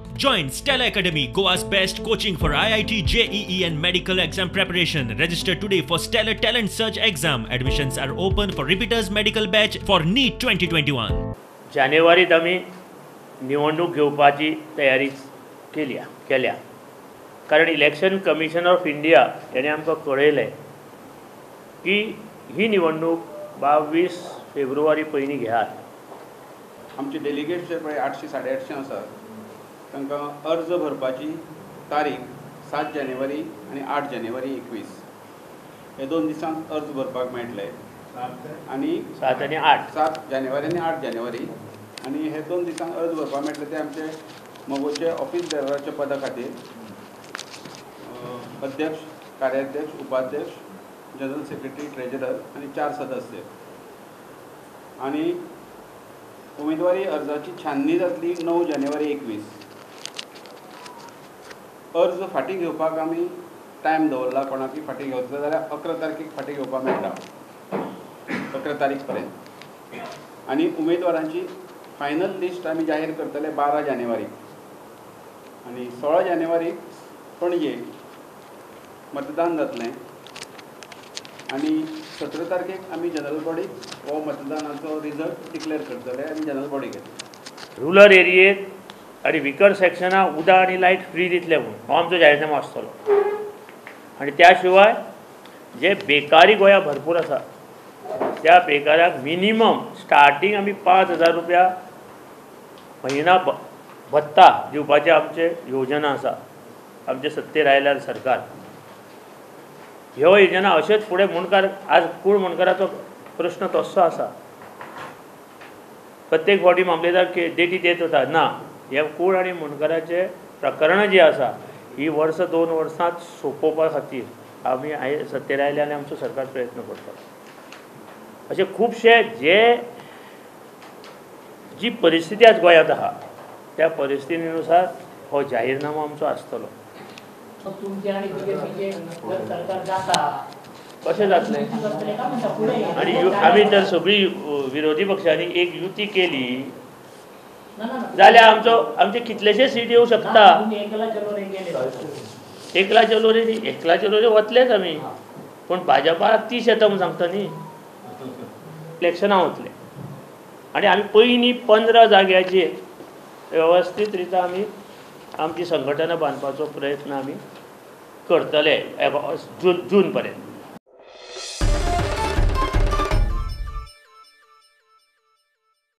Join Stella Academy, Goa's best coaching for IIT, JEE and medical exam preparation. Register today for Stellar Talent Search exam. Admissions are open for repeaters medical batch for NEET 2021. जानेवारीत आम्ही निवडणूक घेवपाची तयारी केल्या कारण election commission of India याने आमकां कळयलें की ही निवडणूक 22 फेब्रुवारी पयलीं घेयात. आमचे डेलिगेट्स जे पळय 800-850 आसात तांकां अर्ज भरपाची तारीख 7 जानेवारी आनी 8 जानेवारी 21 हे 2 दिसांक अर्ज भरपाक मेळटले. आनी 7 आनी 8 7 जानेवारी आनी 8 जानेवारी आनी हे 2 दिसांक अर्ज भरपाक मेळटले. ते आमचे मोगोचे ऑफिस बेरराच्या पदा खातीर अध्यक्ष, कार्याध्यक्ष, उपाध्यक्ष, जनरल सेक्रेटरी, ट्रेजरर आनी 4 सदस्य. आनी उमेदवारी अर्जाची छाननी जातली 9 जानेवारी 21. अर्ज फाटीं घेवपाक आमी टायम दवरला. कोणाकय फाटीं घेवचो जाल्यार 11 तारखेक फाटीं घेवपाक मेळटा, 11 तारीख पर्यंत. आनी उमेदवारांची फायनल लिस्ट आमी जाहीर करतले 12 जानेवारी आनी 16 जानेवारीक पणजे मतदान जातलें. आनी 17 तारखेक आमी जनरल बॉडीक हो मतदानाचो रिजल्ट डिक्लेअर करतले आनी जनरल बॉडीक येतले. रुरल एरियेत आनी विकर सेक्शना उदक आनी लायट फ्री दितले म्हणून हो आमचो जाहीरनामो आसतलो. आनी त्या शिवाय जे बेकारी गोंया भरपूर आसा त्या बेकाराक मिनिमम स्टार्टींग आमी 5,000 रुपया म्हयना भत्ता दिवपाचे आमचे योजना आसा. आमचे सत्तेर आयल्यार सरकार ह्यो योजना अशेंच फुडें मुणकार आज कूळ मुणकाराचो प्रश्न तसो आसा. प्रत्येक फावटी मामलेदार डेटी देत वता ना. हे कूळ आनी मुणकाराचे प्रकरणां जी आसा ही वर्स 2 वर्सांत सोंपोवपा खातीर आमी सत्तेर आयले आनी आमचो सरकार प्रयत्न करता. अशे खुबशे जी परिस्थिती आज गोंयांत आहा त्या परिस्थितीनुसार हो जाहीरनामो आमचो आसतलो. कशें जातलें आनी आमी जर सगळीं विरोधी पक्षांनी एक युती केली जाल्यार आमचे कितलेशे सीट येवं शकता. एकला चलोरे वतलेच आमी, पूण भाजपाक 30 येता म्हूण सांगता न्ही. इलेक्शनां वतले आनी आमी पयलीं 15 जाग्याचेर वेवस्थीत रितीन आमी आमची संघटना बांदपाचो प्रयत्न आमी करतले जून पर्यंत.